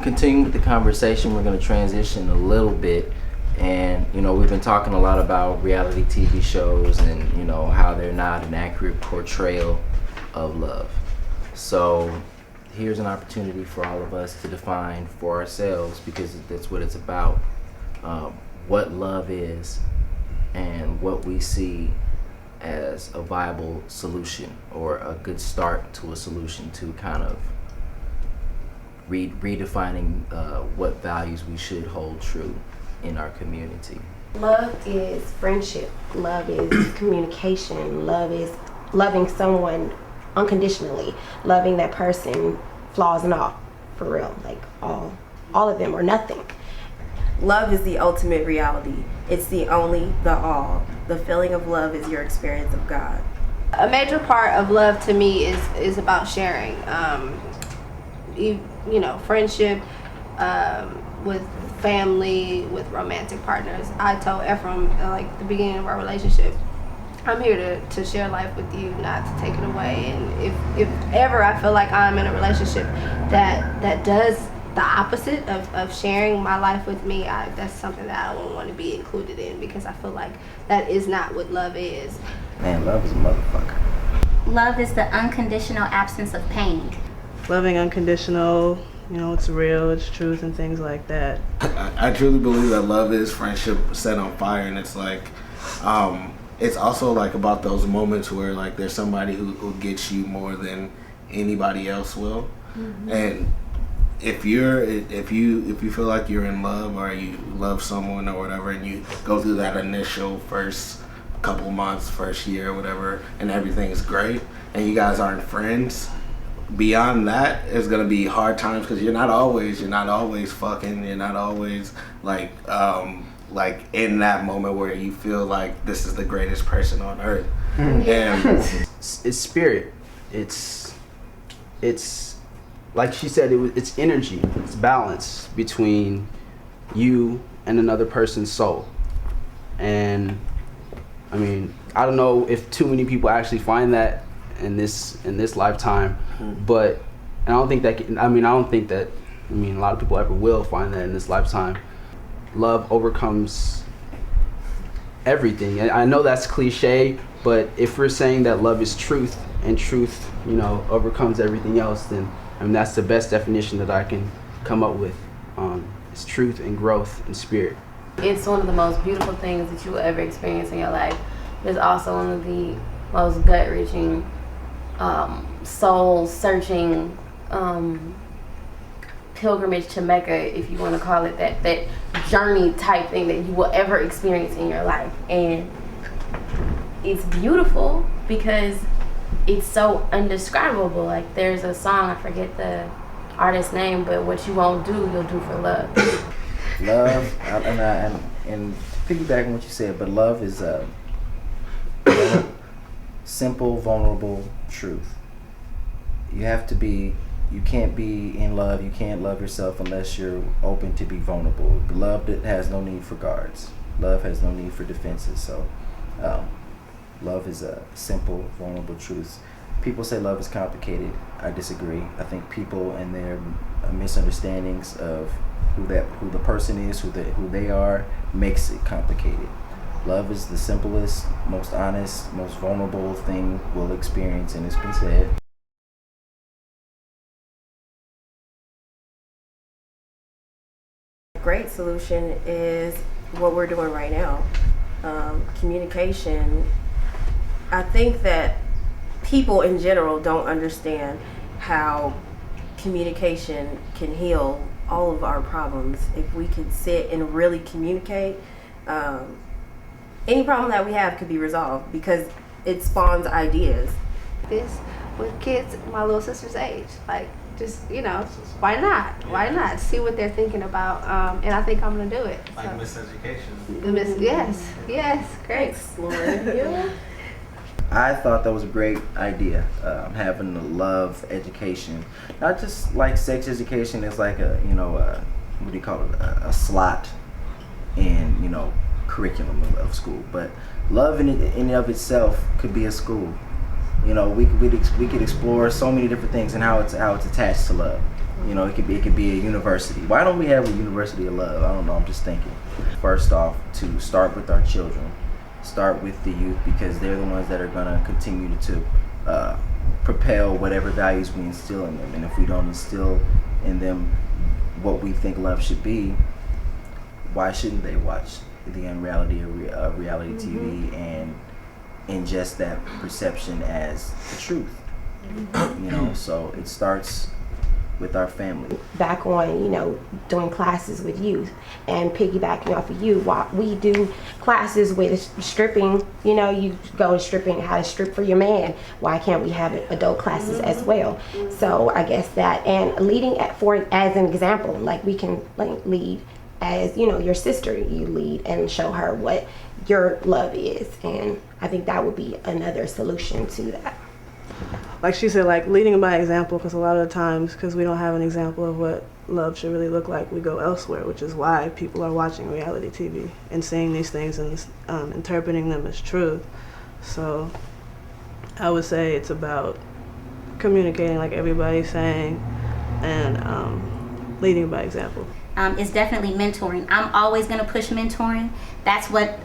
continue with the conversation, we're going to transition a little bit. And, we've been talking a lot about reality TV shows and, how they're not an accurate portrayal of love. So here's an opportunity for all of us to define for ourselves, because that's what it's about, what love is and what we see as a viable solution or a good start to a solution to kind of redefining what values we should hold true in our community. Love is friendship. Love is communication. Love is loving someone unconditionally. Loving that person, flaws and all, for real. Like all of them or nothing. Love is the ultimate reality. It's the only, the all. The feeling of love is your experience of God. A major part of love to me is about sharing. Friendship, with family, with romantic partners. I told Ephraim, like the beginning of our relationship, I'm here to share life with you, not to take it away. And if ever I feel like I'm in a relationship that does the opposite of sharing my life with me, that's something that I don't want to be included in, because I feel like that is not what love is. Man, love is a motherfucker. Love is the unconditional absence of pain. Loving unconditional, it's real, it's truth, and things like that. I truly believe that love is friendship set on fire, and it's like, it's also like about those moments where like there's somebody who gets you more than anybody else will. Mm-hmm. And if you feel like you're in love or you love someone or whatever, and you go through that initial first couple months, first year, whatever, and everything is great, and you guys aren't friends, beyond that it's gonna be hard times, because you're not always fucking, you're not always like in that moment where you feel like this is the greatest person on earth. And it's spirit, it's like she said, it's energy, it's balance between you and another person's soul. And I mean, I don't know if too many people actually find that in this lifetime, but I don't think that a lot of people ever will find that in this lifetime. Love overcomes everything. And I know that's cliche, but if we're saying that love is truth, and truth, overcomes everything else, then that's the best definition that I can come up with. It's truth and growth and spirit. It's one of the most beautiful things that you will ever experience in your life. It's also one of the most gut-wrenching, soul-searching pilgrimage to Mecca, if you want to call it that journey type thing that you will ever experience in your life. And it's beautiful because it's so indescribable. Like there's a song, I forget the artist's name, but what you won't do, you'll do for love. Love, and piggybacking what you said, but love is a simple, vulnerable truth. You can't be in love, you can't love yourself unless you're open to be vulnerable. Love that has no need for guards. Love has no need for defenses. So love is a simple, vulnerable truth. People say love is complicated. I disagree. I think people and their misunderstandings of who the person is, who they are, makes it complicated. Love is the simplest, most honest, most vulnerable thing we'll experience, and it's been said. A great solution is what we're doing right now. Communication. I think that people in general don't understand how communication can heal all of our problems. If we could sit and really communicate, any problem that we have could be resolved because it spawns ideas. This with kids my little sister's age, like just why not see what they're thinking about, and I think I'm gonna do it. Like miseducation. Yes, great. Exploring. I thought that was a great idea, having the love education, not just like sex education. It's like what do you call it, a slot in curriculum of school, but love in and of itself could be a school. We could explore so many different things and how it's attached to love. You know, it could be a university. Why don't we have a university of love? I don't know. I'm just thinking. First off, to start with our children, start with the youth, because they're the ones that are gonna continue to propel whatever values we instill in them. And if we don't instill in them what we think love should be, why shouldn't they watch the UnReality of reality TV and ingest that perception as the truth? You know, so it starts with our family. Back on, you know, doing classes with youth and piggybacking off of you, while we do classes with stripping, you know, you go to stripping, how to strip for your man. Why can't we have adult classes as well? So I guess that, and leading as an example, like we can lead as, you know, your sister, you lead and show her what your love is. And I think that would be another solution to that. Like she said, like leading by example, because a lot of the times, because we don't have an example of what love should really look like, we go elsewhere, which is why people are watching reality TV and seeing these things and interpreting them as truth. So I would say it's about communicating, like everybody's saying, and leading by example. It's definitely mentoring. I'm always going to push mentoring. That's what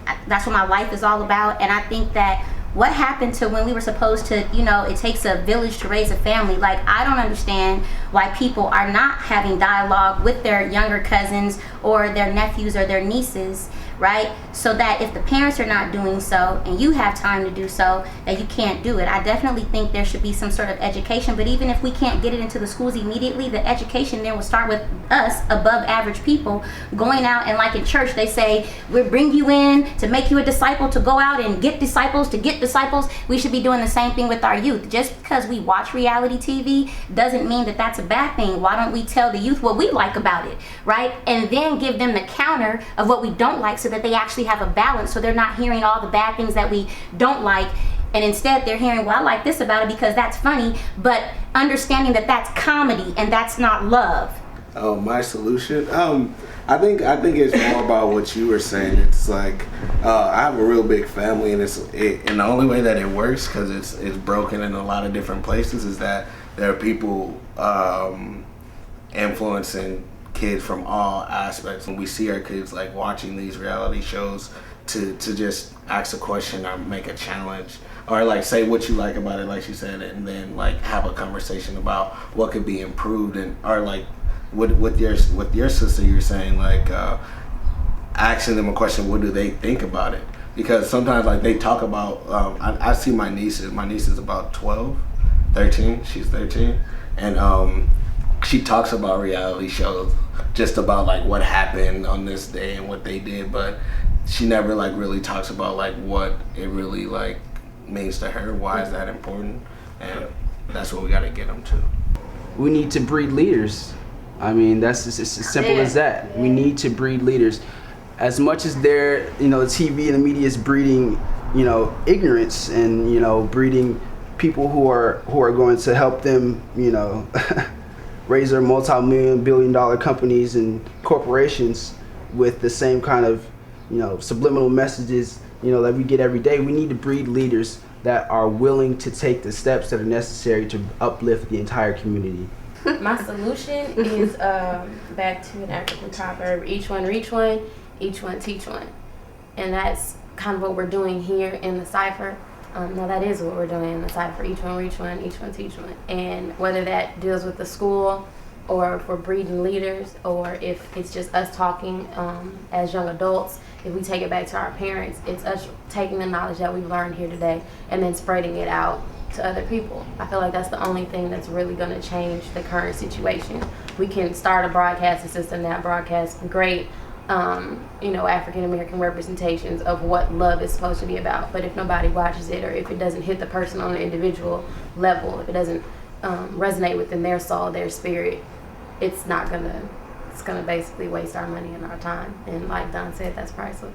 my life is all about. And I think that what happened to when we were supposed to, you know, it takes a village to raise a family. Like, I don't understand why people are not having dialogue with their younger cousins or their nephews or their nieces, right? So that if the parents are not doing so and you have time to do so, that you can't do it. I definitely think there should be some sort of education, but even if we can't get it into the schools immediately, the education then will start with us, above average people, going out, and like in church, they say, we bring you in to make you a disciple, to go out and get disciples, to get disciples. We should be doing the same thing with our youth. Just because we watch reality TV doesn't mean that that's a bad thing. Why don't we tell the youth what we like about it, right? And then give them the counter of what we don't like, so that they actually have a balance, so they're not hearing all the bad things that we don't like, and instead they're hearing, well, I like this about it because that's funny, but understanding that that's comedy and that's not love. My solution, I think it's more about what you were saying. It's like I have a real big family, and and the only way that it works, because it's broken in a lot of different places, is that there are people influencing kids from all aspects. When we see our kids like watching these reality shows, to just ask a question or make a challenge, or like say what you like about it, like she said, and then like have a conversation about what could be improved, and or like with your sister, you're saying like asking them a question, what do they think about it? Because sometimes like they talk about I see my niece is about 13, she's 13, and she talks about reality shows, just about like what happened on this day and what they did, but she never like really talks about like what it really like means to her. Why is that important? And that's what we got to get them to. We need to breed leaders. I mean, that's just as simple as that. We need to breed leaders. As much as they're, you know, the TV and the media is breeding, you know, ignorance and, you know, breeding people who are going to help them, you know, raise their multi-million, billion-dollar companies and corporations with the same kind of, you know, subliminal messages, you know, that we get every day. We need to breed leaders that are willing to take the steps that are necessary to uplift the entire community. My solution is back to an African proverb: each one reach one, each one teach one. And that's kind of what we're doing here in the Cypher. No, that is what we're doing in the Cypher: each one reach one, each one teach one. And whether that deals with the school, or if we're breeding leaders, or if it's just us talking as young adults, if we take it back to our parents, it's us taking the knowledge that we've learned here today and then spreading it out to other people. I feel like that's the only thing that's really going to change the current situation. We can start a broadcasting system that broadcasts great, you know, African American representations of what love is supposed to be about. But if nobody watches it, or if it doesn't hit the person on an individual level, if it doesn't resonate within their soul, their spirit, it's gonna basically waste our money and our time. And like Don said, that's priceless.